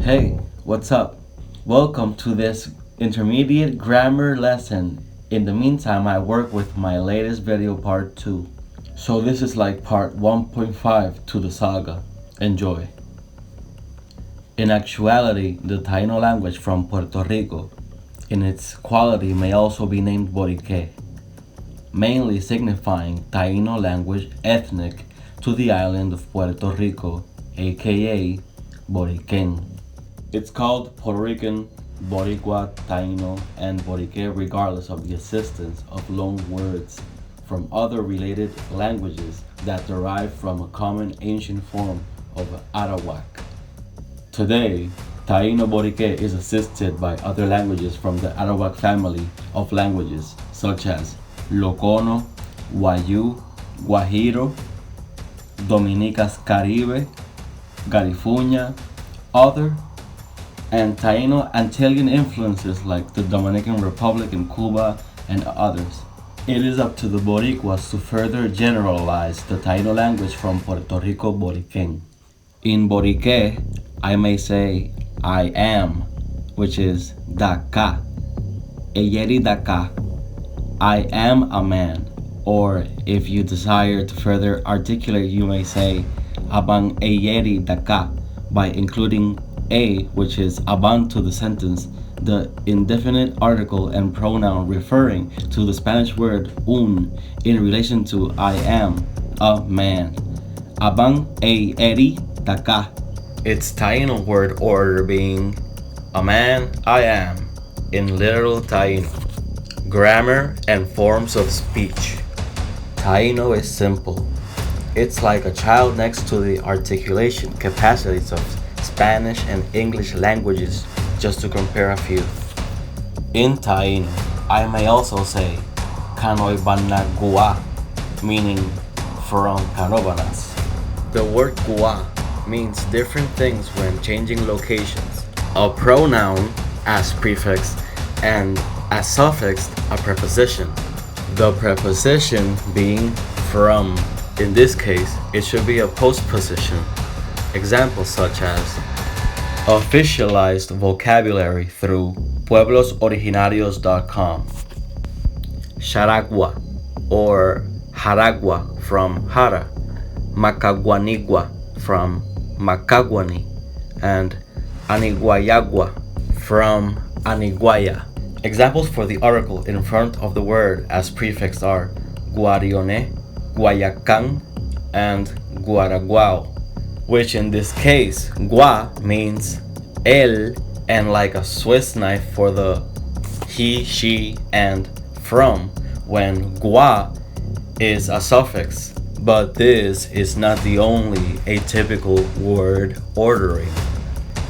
Hey, what's up? Welcome to this intermediate grammar lesson. In the meantime, I work with my latest video part 2. So this is like part 1.5 to the saga. Enjoy. In actuality, the Taino language from Puerto Rico, in its quality, may also be named Borikéj, mainly signifying Taino language ethnic to the island of Puerto Rico, aka Borikén. It's called Puerto Rican, Boricua, Taino, and Borikéj regardless of the assistance of loan words from other related languages that derive from a common ancient form of Arawak. Today, Taino Borikéj is assisted by other languages from the Arawak family of languages such as Locono, Wayuu, Guajiro, Dominicas Caribe, Garifuña, other, and Taino Antillean influences like the Dominican Republic and Cuba and others. It is up to the Boricuas to further generalize the Taino language from Puerto Rico Borikén. In Borikéj, I may say I am, which is Daka, Eyeri Daka, I am a man. Or if you desire to further articulate, you may say Abang Eyeri Daka by including a, which is aban to the sentence, the indefinite article and pronoun referring to the Spanish word un in relation to I am a man. Abang Eyeri Daka. Its Taino word order being a man I am in literal Taino. Grammar and forms of speech. Taino is simple. It's like a child next to the articulation capacities of Spanish and English languages, just to compare a few. In Taino, I may also say Kanoy Banagua, meaning from Canobanas. The word gua means different things when changing locations. A pronoun as prefix and as suffix a preposition. The preposition being from. In this case, it should be a postposition. Examples such as officialized vocabulary through pueblosoriginarios.com, Charagua or Jaragua from Jara, Macaguanigua from Macaguani, and Aniguayagua from Aniguaya. Examples for the article in front of the word as prefix are Guarione, Guayacán, and Guaraguao, which in this case, gua means el, and like a Swiss knife for the he, she, and from, when gua is a suffix. But this is not the only atypical word ordering.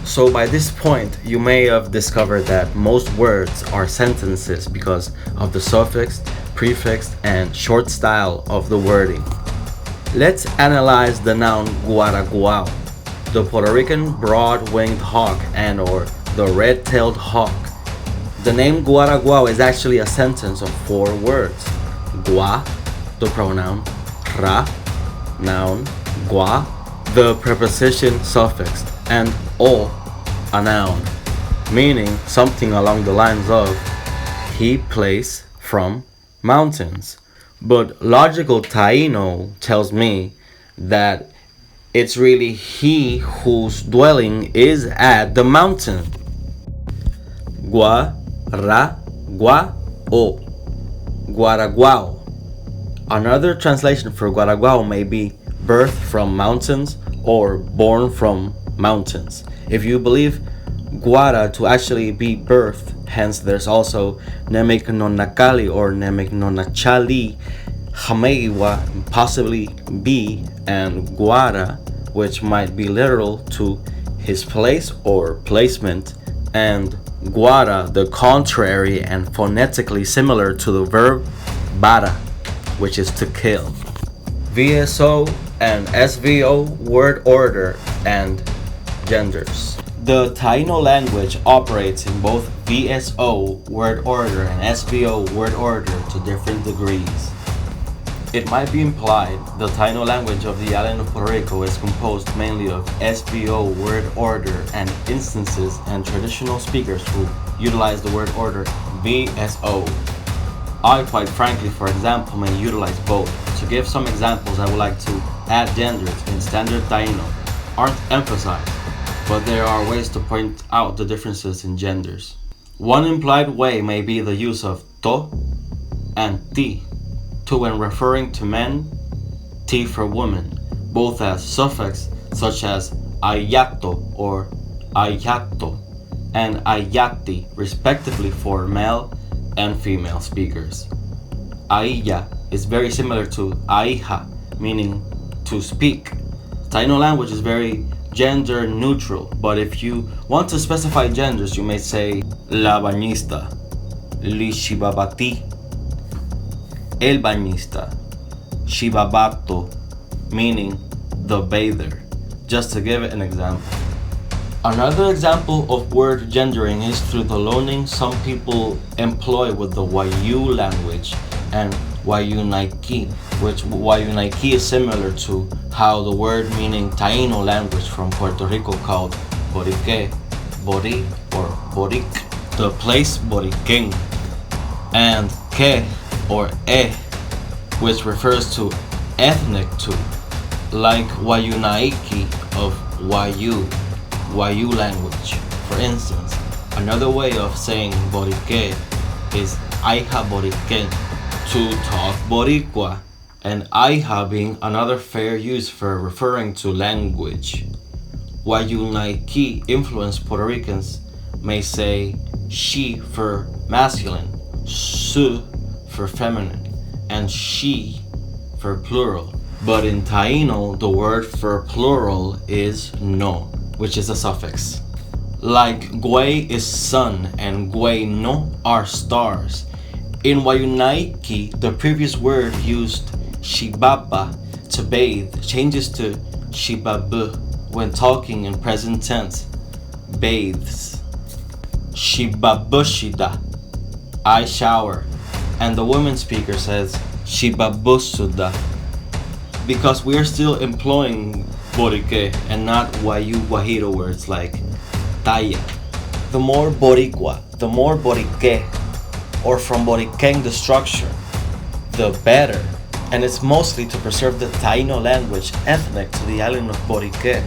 So by this point, you may have discovered that most words are sentences because of the suffix, prefix, and short style of the wording. Let's analyze the noun guaraguao, the Puerto Rican broad-winged hawk and or the red-tailed hawk. The name guaraguao is actually a sentence of 4 words. Gua, the pronoun, ra, noun, gua, the preposition suffix, and o, a noun, meaning something along the lines of he, place, from, mountains. But logical Taino tells me that it's really he whose dwelling is at the mountain. Gua, ra, gua, o. Guaraguao. Another translation for guaraguao may be birth from mountains or born from mountains. If you believe guara to actually be birth, hence there's also Nemek Nonakali or Nemek Nonachali, Hameiwa possibly be, and Guara, which might be literal to his place or placement, and Guara, the contrary and phonetically similar to the verb bara, which is to kill. VSO and SVO word order and genders. The Taino language operates in both VSO word order and SVO word order to different degrees. It might be implied the Taino language of the island of Puerto Rico is composed mainly of SVO word order and instances and traditional speakers who utilize the word order VSO. I, quite frankly, for example, may utilize both. To give some examples, I would like to add genders in standard Taino. Aren't emphasized, but there are ways to point out the differences in genders. One implied way may be the use of to and ti, to when referring to men, ti for women, both as suffix such as ayato or ayato and ayati respectively for male and female speakers. Ailla is very similar to aija, meaning to speak. Taino language is very gender neutral, but if you want to specify genders, you may say la bañista, li shibabati, el bañista, shibabato, meaning the bather, just to give it an example. Another example of word gendering is through the loaning some people employ with the Wayuu language and Wayuunaiki, which Wayuunaiki is similar to how the word meaning Taino language from Puerto Rico called Borikéj, Bori or Borik, the place Borikén, and Ke or E, which refers to ethnic too, like Wayuunaiki of Wayuu language. For instance, another way of saying Borikéj is Aija Borikén, to talk Boricua, and Aija being another fair use for referring to language. Wayuunaiki influenced Puerto Ricans may say she for masculine, su for feminine, and she for plural. But in Taino, the word for plural is no, which is a suffix. Like Guay is sun and Guay no are stars. In Wayuunaiki, the previous word used shibaba to bathe changes to shibabu when talking in present tense, bathes. Shibabushida, I shower, and the woman speaker says shibabusuda, because we are still employing Borikéj and not Wayuu Guajiro words like taya. The more Boricua, the more Borikéj, or from Borikén the structure, the better. And it's mostly to preserve the Taino language ethnic to the island of Borikéj,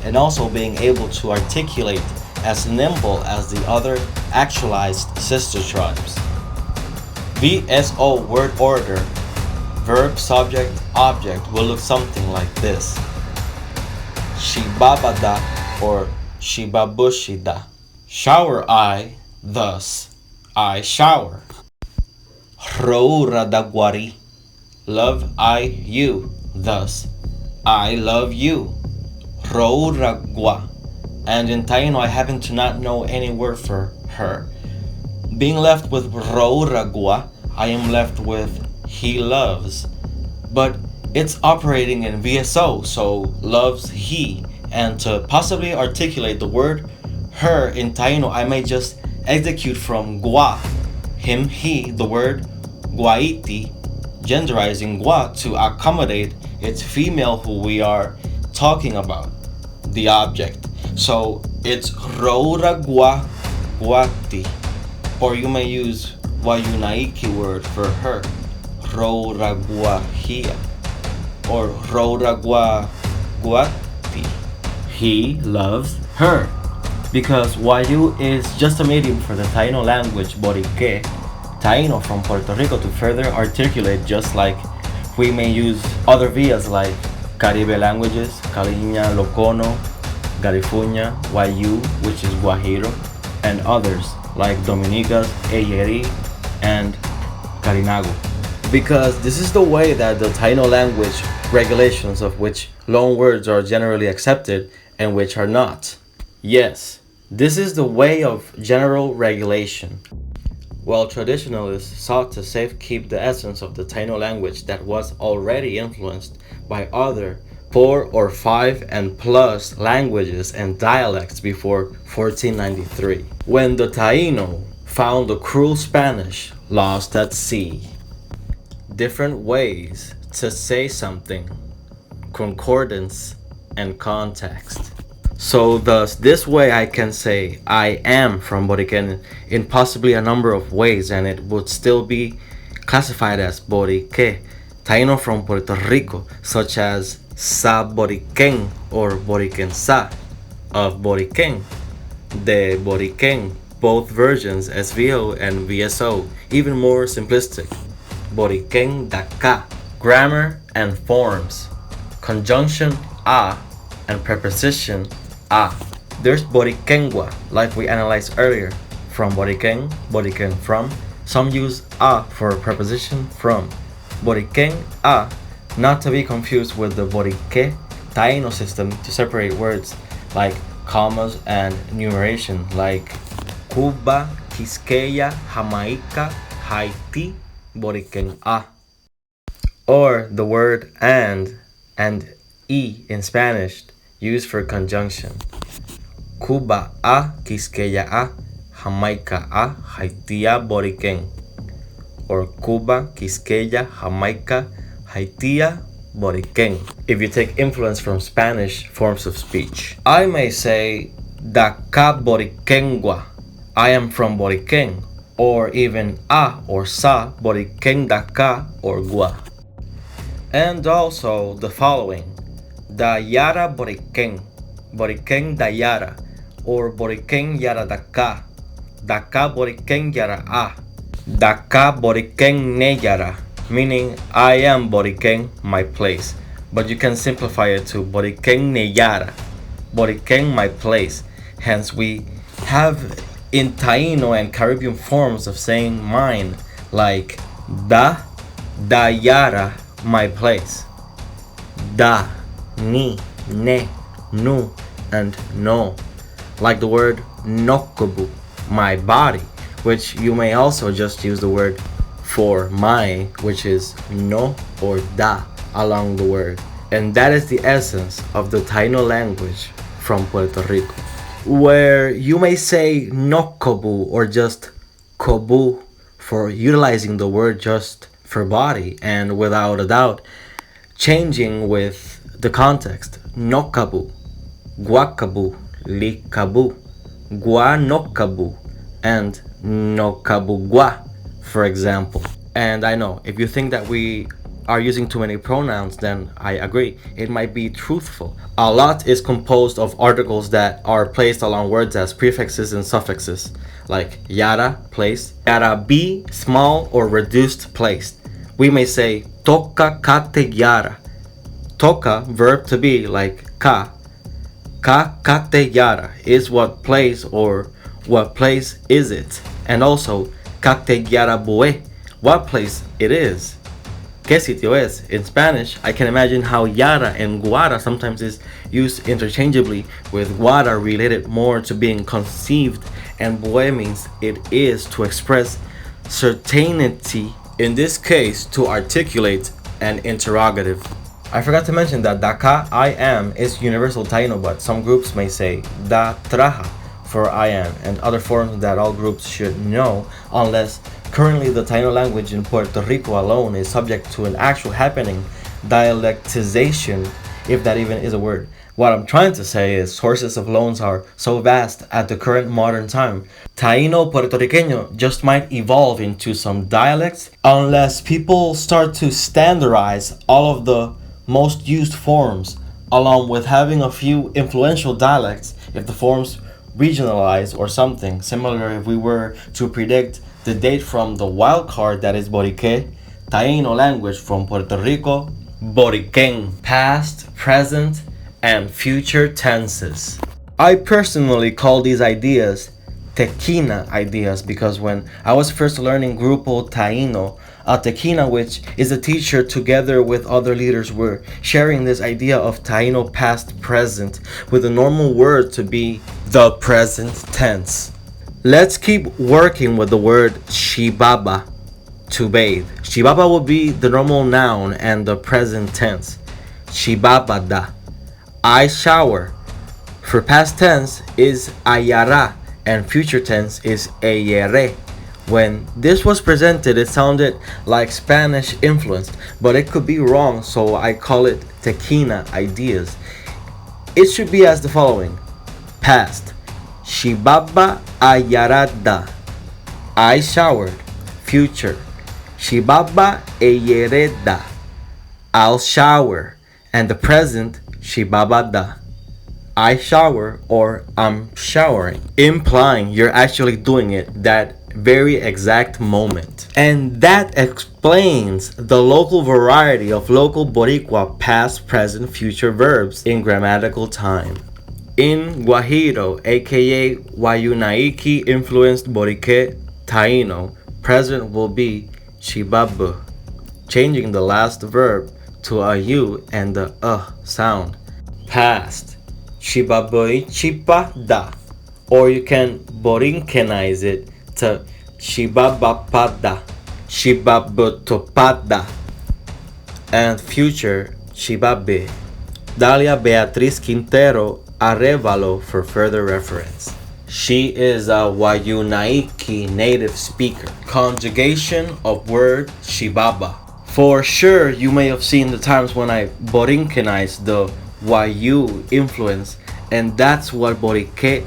and also being able to articulate as nimble as the other actualized sister tribes. VSO word order, verb, subject, object will look something like this. Shibabada or shibabushida. Shower I, thus I shower. Roura da guari. Love I you, thus I love you. Roura gua. And in Taino I happen to not know any word for her. Being left with roura gua, I am left with he loves. But it's operating in VSO, so loves he. And to possibly articulate the word her in Taino, I may just execute from gua, him, he, the word guaiti, genderizing gua to accommodate its female who we are talking about, the object. So it's roura gua guati, or you may use Wayuunaiki word for her, roura guahia, or roura gua guati. He loves her. Because Wayuu is just a medium for the Taino language Borikéj, Taino from Puerto Rico to further articulate, just like we may use other vias like Caribe languages, Caliña, Locono, Garifuña, Wayuu, which is Guajiro, and others like Dominicas, Eyeri, and Carinago. Because this is the way that the Taino language regulations of which loan words are generally accepted and which are not. Yes, this is the way of general regulation. While traditionalists sought to safekeep the essence of the Taino language that was already influenced by other 4 or 5 and plus languages and dialects before 1493, when the Taino found the cruel Spanish lost at sea. Different ways to say something, concordance, and context. So thus, this way I can say I am from Borikén in possibly a number of ways, and it would still be classified as Borikéj, Taino from Puerto Rico, such as Sa Borikén or Borikén Sa of Borikén, de Borikén, both versions SVO and VSO, even more simplistic, Borikén da Ka. Grammar and forms, conjunction a and preposition a. There's Borikéngua, like we analyzed earlier, from Borikén, Borikén from. Some use a for preposition from. Borikén a, not to be confused with the Borikéj Taino system to separate words like commas and numeration, like Cuba, Quisqueya, Jamaica, Haiti, Borikén a. Or the word and e in Spanish used for conjunction. Cuba a, Quisqueya a, Jamaica a, Haiti a, Borikén. Or Cuba, Quisqueya, Jamaica, Haiti a, Borikén. If you take influence from Spanish forms of speech. I may say da ka Borikéngua, I am from Borikén, or even a or sa Borikén da ka or gua. And also the following: da yara Borikén, Borikén da yara, or Borikén yara da ka Borikén yara a, da ka Borikén ne yara, meaning I am Borikén, my place. But you can simplify it to Borikén ne yara, Borikén my place. Hence we have in Taino and Caribbean forms of saying mine, like da yara, my place. Da, ni, ne, nu, and no. Like the word nokobu, my body, which you may also just use the word for my, which is no or da along the word. And that is the essence of the Taino language from Puerto Rico, where you may say nokobu or just kobu for utilizing the word just for body, and without a doubt changing with the context. Nokabu, guakabu, likabu, guanokabu, and nokabugua, for example. And I know if you think that we are using too many pronouns, then I agree, it might be truthful. A lot is composed of articles that are placed along words as prefixes and suffixes, like yara, place, yara be, small or reduced placed. We may say toka kate yara. Toka, verb to be, like ka kate yara is what place or what place is it. And also kate yara bue, what place it is. ¿Qué sitio es? In Spanish, I can imagine how yara and guara sometimes is used interchangeably, with guara related more to being conceived, and bue means it is, to express certainty, in this case to articulate an interrogative. I forgot to mention that da ka, I am, is universal Taino, but some groups may say da traha for I am, and other forms that all groups should know, unless currently the Taino language in Puerto Rico alone is subject to an actual happening dialectization, if that even is a word. What I'm trying to say is sources of loans are so vast at the current modern time. Taino Puertorriqueño just might evolve into some dialects unless people start to standardize all of the most used forms, along with having a few influential dialects if the forms regionalize or something. Similar if we were to predict the date from the wild card that is Borikéj, Taino language from Puerto Rico, Borikén, past, present, and future tenses. I personally call these ideas tequina ideas because when I was first learning Grupo Taino, a tequina, which is a teacher together with other leaders, were sharing this idea of Taino past present with a normal word to be the present tense. Let's keep working with the word shibaba, to bathe. Shibaba will be the normal noun and the present tense. Shibabada. I shower. For past tense is ayara and future tense is ayere. When this was presented, it sounded like Spanish influenced, but it could be wrong, so I call it Tequila ideas. It should be as the following. Past. Shibaba ayarada. I showered. Future. Shibaba eyereda. I'll shower. And the present. Shibabada. I shower or I'm showering, implying you're actually doing it that very exact moment. And that explains the local variety of local Boricua past, present, future verbs in grammatical time. In Guajiro, aka Wayuunaiki influenced Borikéj, Taino, present will be shibabu, changing the last verb to a U and the sound. Past. Shibaboi chipada, or you can Borikénize it to shibabapada, shibabutopada, and future shibabe. Dalia Beatriz Quintero Arevalo for further reference. She is a Wayuunaiki native speaker. Conjugation of word shibaba. For sure, you may have seen the times when I Borikénize the Wayu influence, and that's what Borikéj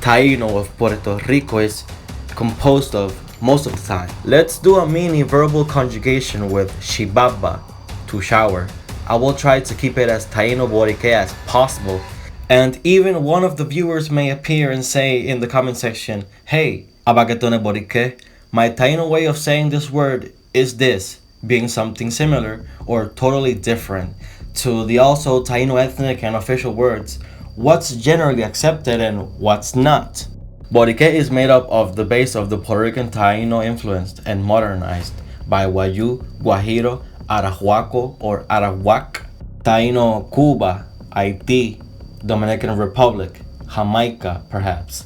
Taino of Puerto Rico is composed of most of the time. Let's do a mini verbal conjugation with shibaba, to shower. I will try to keep it as Taino Borikéj as possible, and even one of the viewers may appear and say in the comment section, hey, abagetone Borikéj, my Taino way of saying this word is this, being something similar or totally different to the also Taino ethnic and official words, what's generally accepted and what's not. Borikéj is made up of the base of the Puerto Rican Taino influenced and modernized by Wayuu, Guajiro, Arahuaco or Arawak, Taino Cuba, Haiti, Dominican Republic, Jamaica perhaps,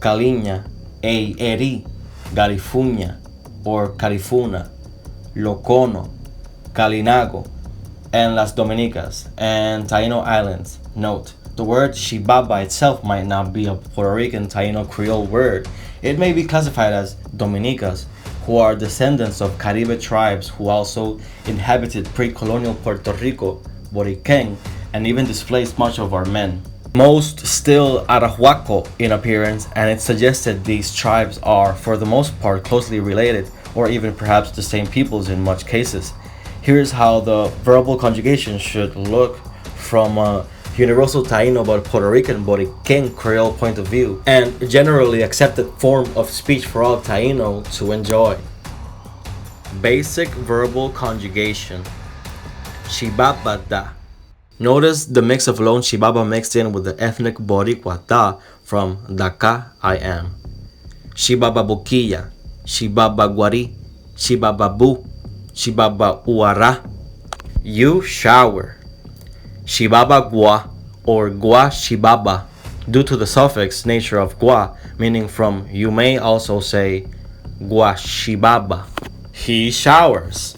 Caliña, Eri, Garifuña or Carifuna, Locono, Calinago, and Las Dominicas, and Taino Islands. Note, the word shibaba itself might not be a Puerto Rican Taino Creole word. It may be classified as Dominicas, who are descendants of Caribe tribes who also inhabited pre-colonial Puerto Rico, Borikén, and even displaced much of our men. Most still Arahuaco in appearance, and it's suggested these tribes are, for the most part, closely related, or even perhaps the same peoples in much cases. Here's how the verbal conjugation should look from a universal Taino but Puerto Rican Borikén Creole point of view, and generally accepted form of speech for all Taino to enjoy. Basic verbal conjugation. Shibabada. Notice the mix of lone shibaba mixed in with the ethnic Boricua da from Daka I am. Shibaba bukiya, shibaba guari, shibaba bu, shibaba uara. You shower. Shibaba gua or gua shibaba, due to the suffix nature of gua, meaning from. You may also say gua shibaba. He showers.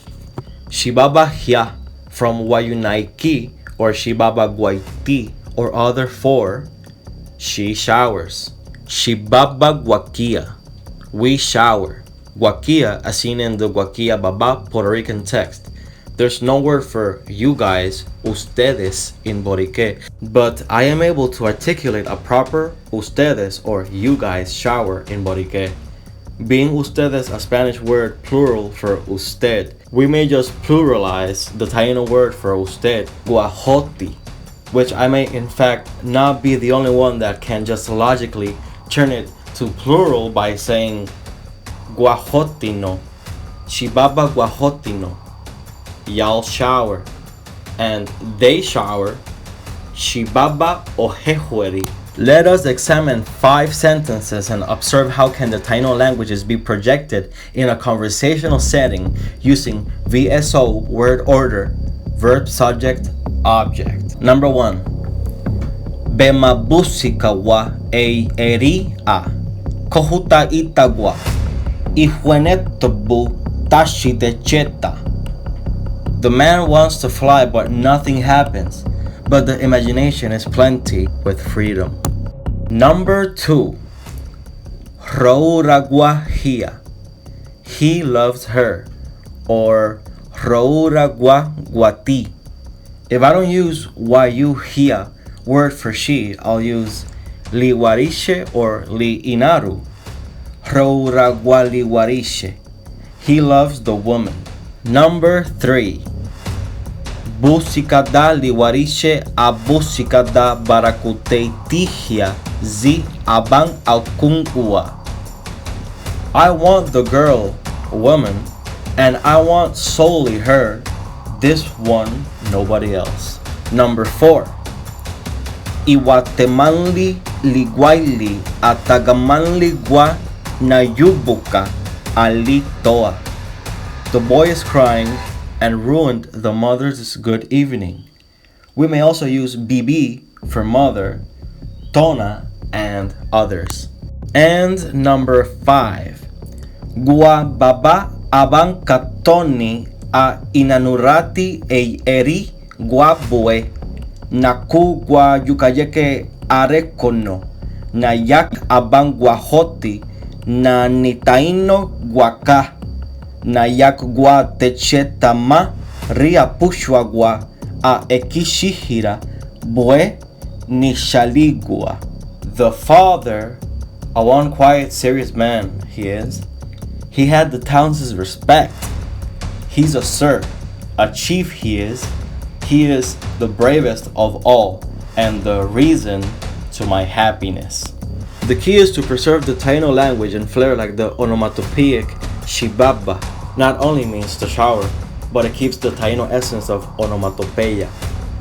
Shibaba hia from Wayuunaiki or shibaba guaiti or other for she showers. Shibaba guakia, we shower. Guakia as seen in the Guakia Baba Puerto Rican text. There's no word for you guys, ustedes, in Borikéj, but I am able to articulate a proper ustedes or you guys shower in Borikéj. Being ustedes a Spanish word plural for usted, we may just pluralize the Taino word for usted, guajoti, which I may in fact not be the only one that can just logically turn it to plural by saying guajotino, shibaba guajotino. Y'all shower, and they shower, shibaba ojejueri. Let us examine 5 sentences and observe how can the Taino languages be projected in a conversational setting using VSO word order, verb, subject, object. Number 1. Bemabusika wa eri a kohuta itagua ihuenetobu tashitecheta. The man wants to fly, but nothing happens. But the imagination is plenty with freedom. Number 2. Rouragua hia. he loves her, or roura gua guati. If I don't use wayu here, word for she, I'll use li warishe or li inaru. Roura gua li warishe. He loves the woman. Number 3. Busikada liwarishe abusikada barakutei tihia zi abang alkungua. I want the girl, woman, and I want solely her, this one, nobody else. Number 4. Iwatemali li guailí atagamali gua nayubuka ali toa. The boy is crying and ruined the mother's good evening. We may also use Bibi for mother, Tona, and others. And number 5. Gua baba abang katoni a inanurati e eri gua bue naku gua yukayeke arekono na yak abang guajoti na ni Taino guaka na yak gua techetama ria pushwagua a ekishihira bue ni shaligua. The father, a one quiet, serious man he is. He had the town's respect. He's a sir, a chief he is. He is the bravest of all and the reason to my happiness. The key is to preserve the Taino language and flair like the onomatopoeic shibaba. Not only means to shower, but it keeps the Taino essence of onomatopeia.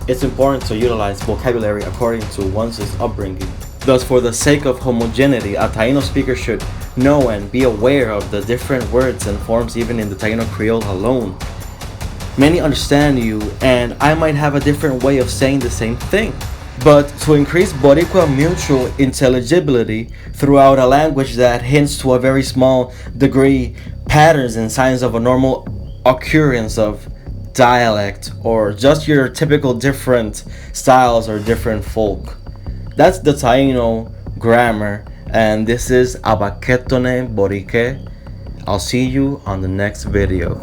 It's important to utilize vocabulary according to one's upbringing. Thus, for the sake of homogeneity, a Taino speaker should know and be aware of the different words and forms even in the Taino Creole alone. Many understand you, and I might have a different way of saying the same thing. But to increase Boricua mutual intelligibility throughout a language that hints to a very small degree patterns and signs of a normal occurrence of dialect or just your typical different styles or different folk. That's the Taino grammar, and this is Abaketone Borikéj. I'll see you on the next video.